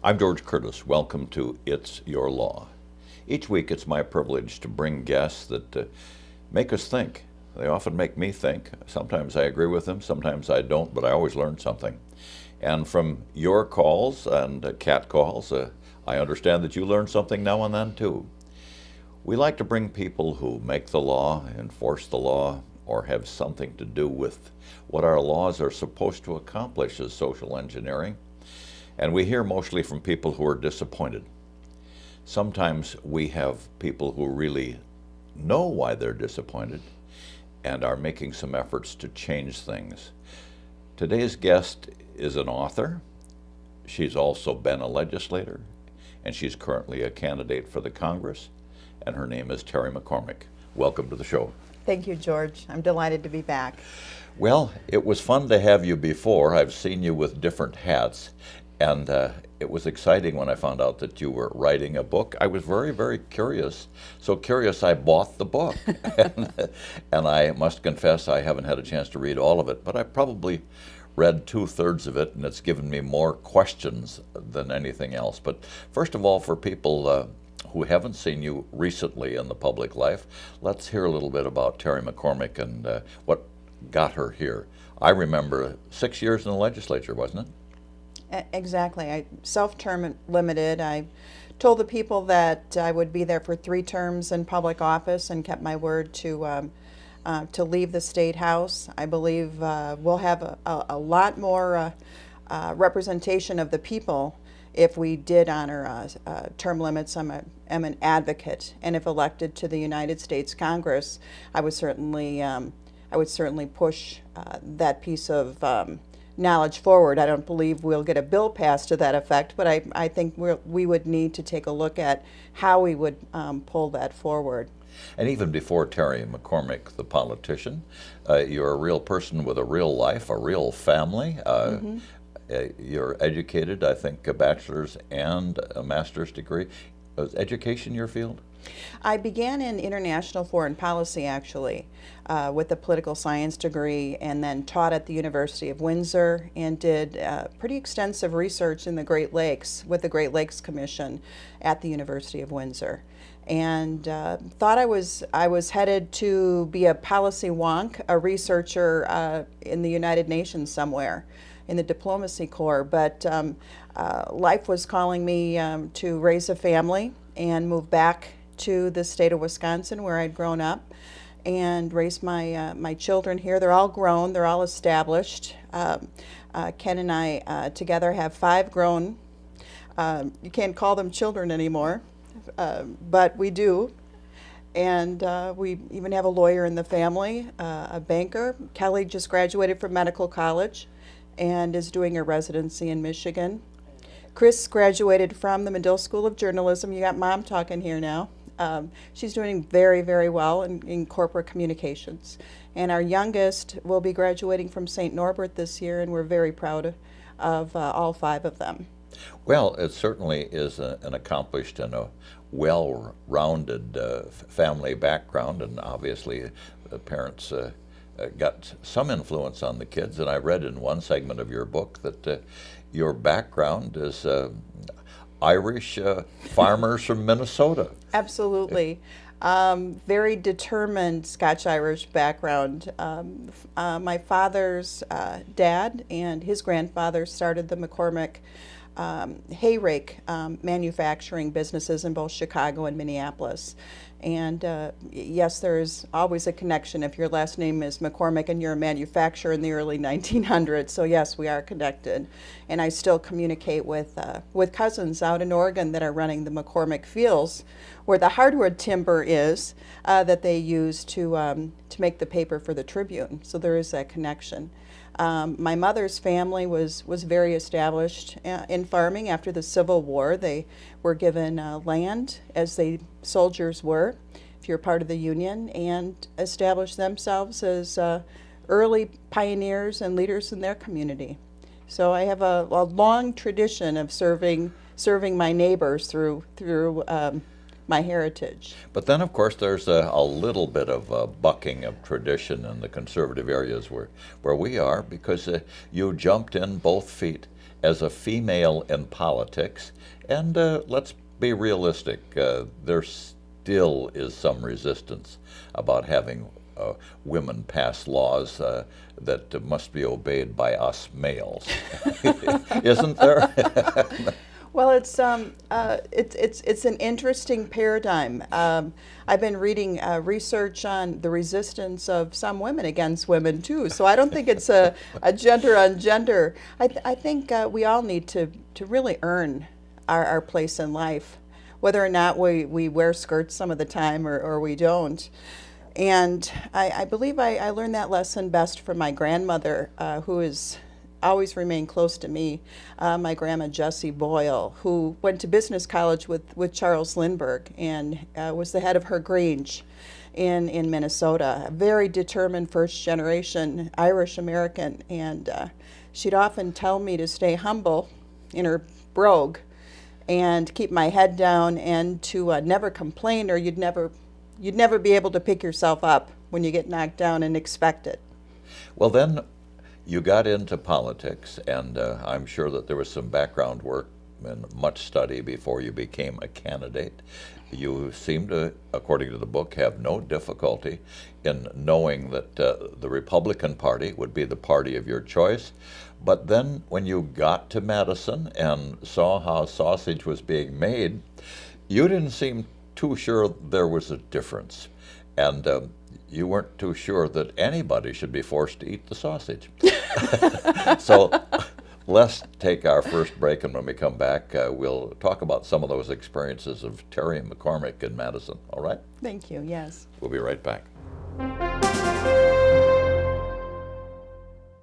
I'm George Curtis. Welcome to It's Your Law. Each week it's my privilege to bring guests that make us think. They often make me think. Sometimes I agree with them, sometimes I don't, but I always learn something. And from your calls and cat calls, I understand that you learn something now and then too. We like to bring people who make the law, enforce the law, or have something to do with what our laws are supposed to accomplish as social engineering. And we hear mostly from people who are disappointed. Sometimes we have people who really know why they're disappointed and are making some efforts to change things. Today's guest is an author. She's also been a legislator, and she's currently a candidate for the Congress, and her name is Terri McCormick. Welcome to the show. Thank you, George. I'm delighted to be back. Well, it was fun to have you before. I've seen you with different hats, and it was exciting when I found out that you were writing a book. I was very, very curious. So curious I bought the book. and I must confess I haven't had a chance to read all of it, but I probably read 2/3 of it, and it's given me more questions than anything else. But first of all, for people who haven't seen you recently in the public life, let's hear a little bit about Terri McCormick and what got her here. I remember 6 years in the legislature, wasn't it? Exactly. I self-term limited. I told the people that I would be there for 3 terms in public office and kept my word to leave the State House. I believe we'll have a lot more representation of the people if we did honor term limits. I'm an advocate, and if elected to the United States Congress, I would certainly push that piece of knowledge forward. I don't believe we'll get a bill passed to that effect, but I think we would need to take a look at how we would pull that forward. And even before Terri McCormick, the politician, you're a real person with a real life, a real family. You're educated, I think, a bachelor's and a master's degree. Was education your field? I began in international foreign policy, actually, with a political science degree, and then taught at the University of Windsor and did pretty extensive research in the Great Lakes with the Great Lakes Commission at the University of Windsor. And thought I was headed to be a policy wonk, a researcher in the United Nations somewhere in the diplomacy corps, but life was calling me to raise a family and move back to the state of Wisconsin where I'd grown up and raised my children here. They're all grown, they're all established. Ken and I together have 5 grown, you can't call them children anymore, but we do. And we even have a lawyer in the family, a banker. Kelly just graduated from medical college and is doing a residency in Michigan. Chris graduated from the Medill School of Journalism. You got Mom talking here now. She's doing very, very well in corporate communications. And our youngest will be graduating from St. Norbert this year, and we're very proud of all 5 of them. Well, it certainly is an accomplished and a well-rounded family background, and obviously the parents got some influence on the kids. And I read in one segment of your book that your background is Irish farmers from Minnesota. Absolutely. Very determined Scotch-Irish background. My father's dad and his grandfather started the McCormick hay rake manufacturing businesses in both Chicago and Minneapolis. And yes, there's always a connection if your last name is McCormick and you're a manufacturer in the early 1900s. So yes, we are connected. And I still communicate with cousins out in Oregon that are running the McCormick fields, where the hardwood timber is that they use to make the paper for the Tribune. So there is that connection. My mother's family was very established in farming after the Civil War. They were given land, as the soldiers were, if you're part of the Union, and established themselves as early pioneers and leaders in their community. So I have a long tradition of serving my neighbors through my heritage. But then, of course, there's a little bit of bucking of tradition in the conservative areas where we are, because you jumped in both feet as a female in politics, and let's be realistic, there still is some resistance about having women pass laws that must be obeyed by us males. Isn't there? Well, it's an interesting paradigm. I've been reading research on the resistance of some women against women too. So I don't think it's a gender on gender. I think we all need to really earn our place in life, whether or not we wear skirts some of the time or we don't. And I believe I learned that lesson best from my grandmother, who has always remained close to me, my grandma Jessie Boyle, who went to business college with Charles Lindbergh and was the head of her Grange in Minnesota, a very determined first generation Irish American. And she'd often tell me to stay humble in her brogue and keep my head down and to never complain, or you'd never be able to pick yourself up when you get knocked down and expect it. Well, then you got into politics, and I'm sure that there was some background work and much study before you became a candidate. You seem to, according to the book, have no difficulty in knowing that the Republican Party would be the party of your choice. But then when you got to Madison and saw how sausage was being made, you didn't seem too sure there was a difference. And you weren't too sure that anybody should be forced to eat the sausage. So let's take our first break, and when we come back, we'll talk about some of those experiences of Terri McCormick in Madison. All right? Thank you, yes. We'll be right back.